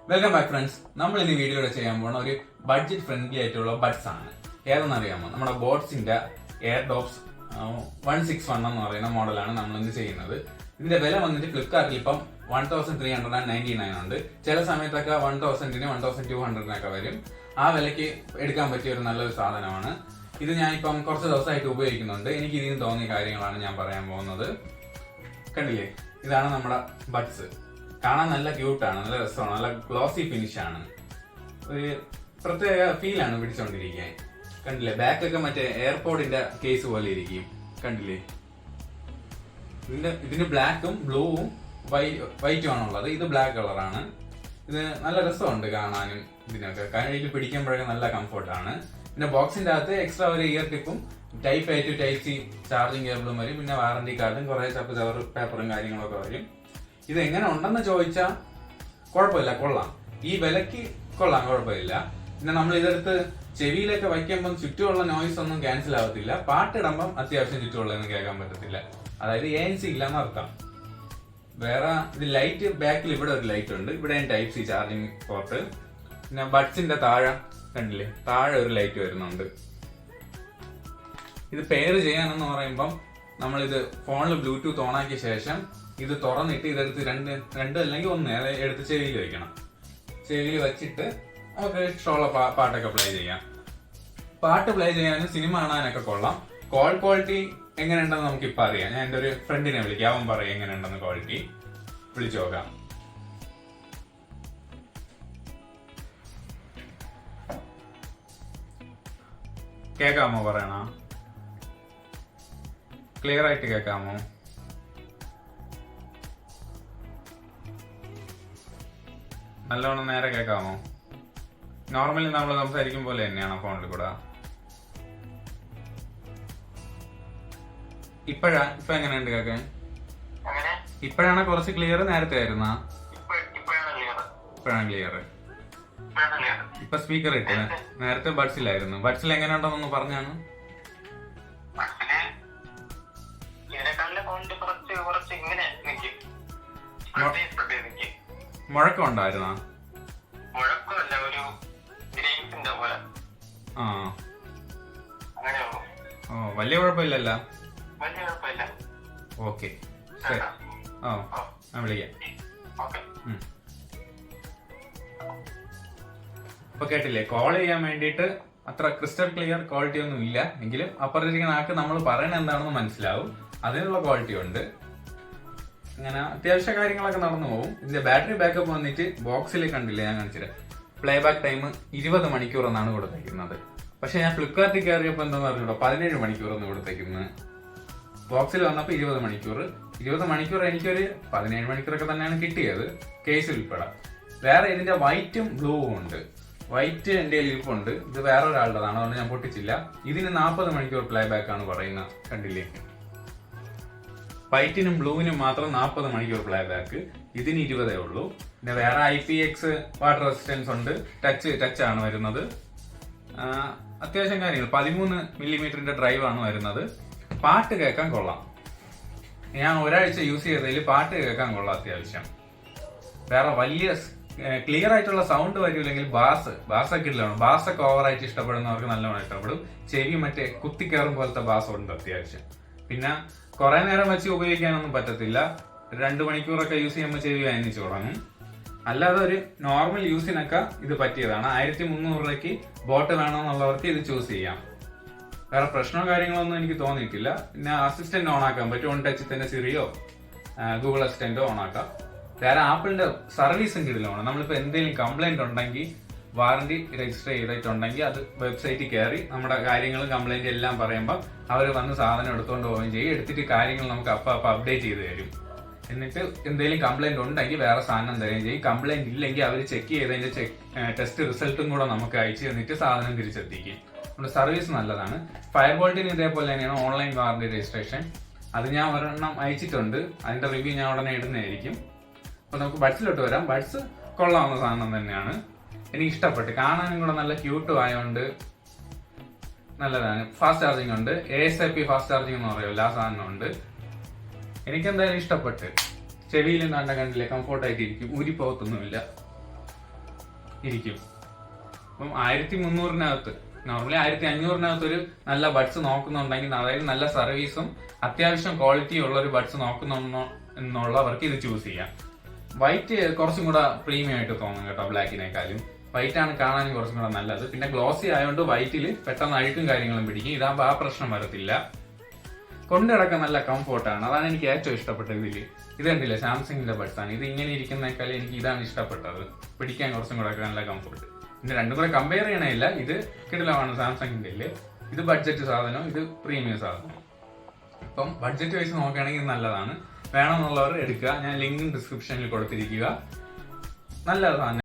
Welcome back friends. നമ്മൾ ഇന്ന് വീഡിയോയിൽ ചെയ്യാൻ പോകുന്ന ഒരു ബഡ്ജറ്റ് ഫ്രണ്ട്ലി ആയിട്ടുള്ള ബഡ്സ് ആണ്. ഏതെന്നറിയാമോ? നമ്മുടെ ബോട്ട്സിന്റെ എയർഡോപ്സ് 161 എന്ന് പറയുന്ന മോഡലാണ് നമ്മൾ ഇന്ന് ചെയ്യുന്നത്. ഇതിന്റെ വില വന്നിട്ട് ഫ്ലിപ്കാർട്ടിൽ ഇപ്പം 1399 ഉണ്ട്. ചില സമയത്തൊക്കെ 1000-ന് 1200-നൊക്കെ വരും. ആ വിലയ്ക്ക് എടുക്കാൻ പറ്റിയ ഒരു നല്ലൊരു സാധനമാണ് ഇത്. ഞാനിപ്പം കുറച്ച് ദിവസമായിട്ട് ഉപയോഗിക്കുന്നുണ്ട്. എനിക്ക് ഇതിന് തോന്നിയ കാര്യങ്ങളാണ് ഞാൻ പറയാൻ പോകുന്നത്. കണ്ടില്ലേ, ഇതാണ് നമ്മുടെ ബഡ്സ്. കാണാൻ നല്ല ക്യൂട്ടാണ്, നല്ല രസമാണ്, നല്ല ഗ്ലോസി ഫിനിഷ് ആണ്. ഒരു പ്രത്യേക ഫീലാണ് പിടിച്ചോണ്ടിരിക്കാൻ. കണ്ടില്ലേ, ബാക്കൊക്കെ മറ്റേ എയർപോർട്ടിന്റെ കേസ് പോലെ ഇരിക്കും. കണ്ടില്ലേ, ഇതിന് ബ്ലാക്കും ബ്ലൂവും വൈറ്റും ആണുള്ളത്. ഇത് ബ്ലാക്ക് കളറാണ്. ഇത് നല്ല രസമുണ്ട് കാണാനും. ഇതിനൊക്കെ കയ്യിൽ പിടിക്കുമ്പോഴൊക്കെ നല്ല കംഫർട്ടാണ്. പിന്നെ ബോക്സിന്റെ അകത്ത് എക്സ്ട്രാ ഒരു ഇയർ ടിപ്പും type A to type C charging കേബിളും വരും. പിന്നെ വാറന്റി കാർഡും കുറെ പേപ്പറും കാര്യങ്ങളൊക്കെ വരും. ഇത് എങ്ങനെ ഉണ്ടെന്ന് ചോദിച്ചാൽ കുഴപ്പമില്ല, കൊള്ളാം. ഈ വിലക്ക് കൊള്ളാം, കുഴപ്പമില്ല. പിന്നെ നമ്മൾ ഇതെടുത്ത് ചെവിയിലൊക്കെ വയ്ക്കുമ്പം ചുറ്റുമുള്ള നോയ്സ് ഒന്നും ക്യാൻസൽ ആവത്തില്ല. പാട്ടിടുമ്പം അത്യാവശ്യം ചുറ്റുമുള്ളതൊന്നും കേൾക്കാൻ പറ്റത്തില്ല. അതായത് ANC ഇല്ലെന്ന് അർത്ഥം. വേറെ ഇത് ലൈറ്റ് ബാക്കിൽ ഇവിടെ ഒരു ലൈറ്റ് ഉണ്ട്. ഇവിടെ ടൈപ്പ് C ചാർജിങ് പോർട്ട്. പിന്നെ ബഡ്സിന്റെ താഴെ കണ്ടില്ലേ, താഴെ ഒരു ലൈറ്റ് വരുന്നുണ്ട്. ഇത് പെയർ ചെയ്യാനെന്ന് പറയുമ്പം നമ്മളിത് ഫോണിൽ ബ്ലൂടൂത്ത് ഓൺ ആക്കിയ ശേഷം ഇത് തുറന്നിട്ട് ഇതെടുത്ത് രണ്ട് അല്ലെങ്കിൽ ഒന്ന് എടുത്ത് ചെവിയിൽ വെക്കണം. ചെവിയിൽ വെച്ചിട്ട് നമുക്ക് ഇഷ്ടമുള്ള പാട്ടൊക്കെ പ്ലേ ചെയ്യാം. പാട്ട് പ്ലേ ചെയ്യാനും സിനിമ കാണാനൊക്കെ കൊള്ളാം. കോൾ ക്വാളിറ്റി എങ്ങനെയുണ്ടെന്ന് നമുക്ക് ഇപ്പൊ അറിയാം. ഞാൻ എന്റെ ഒരു ഫ്രണ്ടിനെ വിളിക്കാം, അവൻ പറയും എങ്ങനെയുണ്ടെന്ന് ക്വാളിറ്റി. വിളിച്ചു നോക്കാം. കേക്കാമോ? പറയണ ക്ലിയർ ആയിട്ട് കേക്കാമോ? നല്ലോണം നേരെ കേൾക്കാമോ? നോർമലി നമ്മൾ സംസാരിക്കും പോലെ തന്നെയാണോ ഫോണിൽ കൂടെ? ഇപ്പൊ എങ്ങനെയുണ്ട് കേൾക്കാൻ? ഇപ്പോഴാണ് കുറച്ച് ക്ലിയർ, നേരത്തെ ആയിരുന്നാ? ഇപ്പോഴാണ് ക്ലിയർ. ഇപ്പൊ സ്പീക്കർ ഇട്ട്, നേരത്തെ ബഡ്സിലായിരുന്നു. ബഡ്സിൽ എങ്ങനെയുണ്ടെന്നൊന്ന് പറഞ്ഞാണ്. മുഴക്കം ഉണ്ടായിരുന്നാ? ആ, ഓ, വലിയ കുഴപ്പമില്ലല്ലോ. ഓക്കെ, ശരി. ഓ, ഞാൻ വിളിക്കാം. ഇപ്പൊ കേട്ടില്ലേ, കോൾ ചെയ്യാൻ വേണ്ടിയിട്ട് അത്ര ക്രിസ്റ്റൽ ക്ലിയർ ക്വാളിറ്റി ഒന്നും ഇല്ല. എങ്കിലും അപ്പുറത്തിരിക്കുന്ന ആൾക്ക് നമ്മൾ പറയണത് എന്താണെന്ന് മനസ്സിലാവും. അതിനുള്ള ക്വാളിറ്റി ഉണ്ട്. അങ്ങനെ അത്യാവശ്യ കാര്യങ്ങളൊക്കെ നടന്നു പോകും. ഇതിന്റെ ബാറ്ററി ബാക്കപ്പ് വന്നിട്ട് ബോക്സിൽ കണ്ടില്ലേ, ഞാൻ കാണിച്ചിട്ട് പ്ലേ ബാക്ക് ടൈം 20 മണിക്കൂർ എന്നാണ് കൊടുത്തേക്കുന്നത്. പക്ഷെ ഞാൻ ഫ്ലിപ്കാർട്ടിൽ കയറിയപ്പോൾ എന്താ പറഞ്ഞോ 17 മണിക്കൂർ എന്ന് കൊടുത്തേക്കുന്നത്. ബോക്സിൽ വന്നപ്പോൾ 20 മണിക്കൂർ. 20 മണിക്കൂർ എനിക്കൊരു 17 മണിക്കൂറൊക്കെ തന്നെയാണ് കിട്ടിയത്, കേസിൽ ഉൾപ്പെടെ. വേറെ ഇതിന്റെ വൈറ്റും ബ്ലൂവും ഉണ്ട്. വൈറ്റ് എന്റെ ഇരിപ്പുണ്ട്. ഇത് വേറെ ഒരാളുടേതാണ്, അതുകൊണ്ട് ഞാൻ പൊട്ടിച്ചില്ല. ഇതിന് 40 മണിക്കൂർ പ്ലേ ബാക്ക് ആണ് പറയുന്നത്. കണ്ടില്ലേ, വൈറ്റിനും ബ്ലൂവിനും മാത്രം 40 മണിക്കൂർ പ്ലേ ബാക്ക്. ഇതിന് 20 ഉള്ളൂ. പിന്നെ വേറെ IPX വാട്ടർ റെസിസ്റ്റൻസ് ഉണ്ട്. ടച്ച് ആണ് വരുന്നത്. അത്യാവശ്യം കാര്യങ്ങൾ 13 മില്ലിമീറ്ററിന്റെ ഡ്രൈവ് ആണ് വരുന്നത്. പാട്ട് കേൾക്കാൻ കൊള്ളാം. ഞാൻ ഒരാഴ്ച യൂസ് ചെയ്തതിൽ പാട്ട് കേൾക്കാൻ കൊള്ളാം അത്യാവശ്യം. വേറെ വലിയ ക്ലിയർ ആയിട്ടുള്ള സൗണ്ട് വരില്ലെങ്കിൽ ബാസൊക്കെ ഇല്ലാണ്. ബാസൊക്കെ ഓവറായിട്ട് ഇഷ്ടപ്പെടുന്നവർക്ക് നല്ലോണം ഇഷ്ടപ്പെടും. ചെവി മറ്റേ കുത്തിക്കയറും പോലത്തെ ബാസ് ഉണ്ട് അത്യാവശ്യം. പിന്നെ കുറെ നേരം വെച്ച് ഉപയോഗിക്കാനൊന്നും പറ്റത്തില്ല. 2 മണിക്കൂറൊക്കെ യൂസ് ചെയ്യുമ്പോൾ ചെവി വേദനിച്ചു തുടങ്ങും. അല്ലാതെ ഒരു നോർമൽ യൂസിനൊക്കെ ഇത് പറ്റിയതാണ്. 1300 രൂപയ്ക്ക് ബോട്ട് വേണമെന്നുള്ളവർക്ക് ഇത് ചൂസ് ചെയ്യാം. വേറെ പ്രശ്നമോ കാര്യങ്ങളൊന്നും എനിക്ക് തോന്നിയിട്ടില്ല. പിന്നെ അസിസ്റ്റന്റ് ഓൺ ആക്കാൻ പറ്റും. ഓൺ ടച്ച് തന്നെ സിറിയോ ഗൂഗിൾ അസിസ്റ്റന്റോ ഓൺ ആക്കാം. വേറെ ആപ്പിളിന്റെ സർവീസും കിടിലാണ്. നമ്മളിപ്പോ എന്തെങ്കിലും കംപ്ലൈന്റ് ഉണ്ടെങ്കിൽ, വാറന്റി രജിസ്റ്റർ ചെയ്തിട്ടുണ്ടെങ്കിൽ അത് വെബ്സൈറ്റിൽ കയറി നമ്മുടെ കാര്യങ്ങളും കംപ്ലൈന്റ് എല്ലാം പറയുമ്പോൾ അവർ വന്ന് സാധനം എടുത്തുകൊണ്ട് പോവുകയും ചെയ്യും. എടുത്തിട്ട് കാര്യങ്ങൾ നമുക്ക് അപ്പൊ അപ്ഡേറ്റ് ചെയ്ത് തരും. എന്നിട്ട് എന്തെങ്കിലും കംപ്ലൈന്റ് ഉണ്ടെങ്കിൽ വേറെ സാധനം തരുകയും ചെയ്യും. കംപ്ലൈന്റ് ഇല്ലെങ്കിൽ അവർ ചെക്ക് ചെയ്തതിന്റെ ടെസ്റ്റ് റിസൾട്ടും കൂടെ നമുക്ക് അയച്ചു തന്നിട്ട് സാധനം തിരിച്ചെത്തിക്കും. നമ്മുടെ സർവീസ് നല്ലതാണ്. ഫയർബോൾട്ടിന് ഇതേപോലെ തന്നെയാണ് ഓൺലൈൻ വാറന്റി രജിസ്ട്രേഷൻ. അത് ഞാൻ ഒരെണ്ണം അയച്ചിട്ടുണ്ട്. അതിന്റെ റിവ്യൂ ഞാൻ ഉടനെ ഇടുന്നതായിരിക്കും. അപ്പൊ നമുക്ക് ബഡ്സിലോട്ട് വരാം. ബഡ്സ് കൊള്ളാവുന്ന സാധനം തന്നെയാണ്. എനിക്ക് ഇഷ്ടപ്പെട്ടു. കാണാനും കൂടെ നല്ല ക്യൂട്ടും ആയതുകൊണ്ട് നല്ലതാണ്. ഫാസ്റ്റ് ചാർജിങ് ഉണ്ട്. ASAP ഫാസ്റ്റ് ചാർജിങ് എന്ന് പറയുമല്ലോ, ആ സാധനം ഉണ്ട്. എനിക്കെന്തായാലും ഇഷ്ടപ്പെട്ട്. ചെവിയിൽ നല്ല കണ്ടില്ലേ, കംഫോർട്ടായിട്ടിരിക്കും, ഊരിപ്പോകത്തൊന്നുമില്ല. ഇരിക്കും. അപ്പം 1300-നകത്ത്, നോർമലി 1500-നകത്ത് ഒരു നല്ല ബഡ്സ് നോക്കുന്നുണ്ടെങ്കിൽ, അതായത് നല്ല സർവീസും അത്യാവശ്യം ക്വാളിറ്റി ഉള്ള ഒരു ബഡ്സ് നോക്കുന്നുള്ളവർക്ക് ഇത് ചൂസ് ചെയ്യാം. വൈറ്റ് കുറച്ചും കൂടെ പ്രീമിയം ആയിട്ട് തോന്നും കേട്ടോ ബ്ലാക്കിനേക്കാളും. വൈറ്റ് ആണ് കാണാനും കുറച്ചും കൂടെ നല്ലത്. പിന്നെ ഗ്ലോസി ആയതുകൊണ്ട് വൈറ്റിൽ പെട്ടെന്ന് അഴുക്കും കാര്യങ്ങളും പിടിക്കും. ഇതാകുമ്പോൾ ആ പ്രശ്നം വരത്തില്ല. കൊണ്ടു കിടക്കാൻ നല്ല കംഫോർട്ടാണ്. അതാണ് എനിക്ക് ഏറ്റവും ഇഷ്ടപ്പെട്ടത് ഇതില്. ഇത് കണ്ടില്ലേ, സാംസങ്ങിന്റെ ബഡ്സ് ആണ്. ഇത് ഇങ്ങനെ ഇരിക്കുന്നേക്കാളും എനിക്ക് ഇതാണ് ഇഷ്ടപ്പെട്ടത്. പിടിക്കാൻ കുറച്ചും കൂടെ നല്ല കംഫോർട്ട്. പിന്നെ രണ്ടും കൂടെ കമ്പയർ ചെയ്യണമില്ല. ഇത് കിടിലമാണ് സാംസങ്ങിന്റെ. ഇത് ബഡ്ജറ്റ് സാധനം, ഇത് പ്രീമിയം സാധനം. അപ്പം ബഡ്ജറ്റ് വൈസ് നോക്കുകയാണെങ്കിൽ നല്ലതാണ്. വേണമെന്നുള്ളവർ എടുക്കുക. ഞാൻ ലിങ്ക് ഡിസ്ക്രിപ്ഷനിൽ കൊടുത്തിരിക്കുക. നല്ലതാണ്.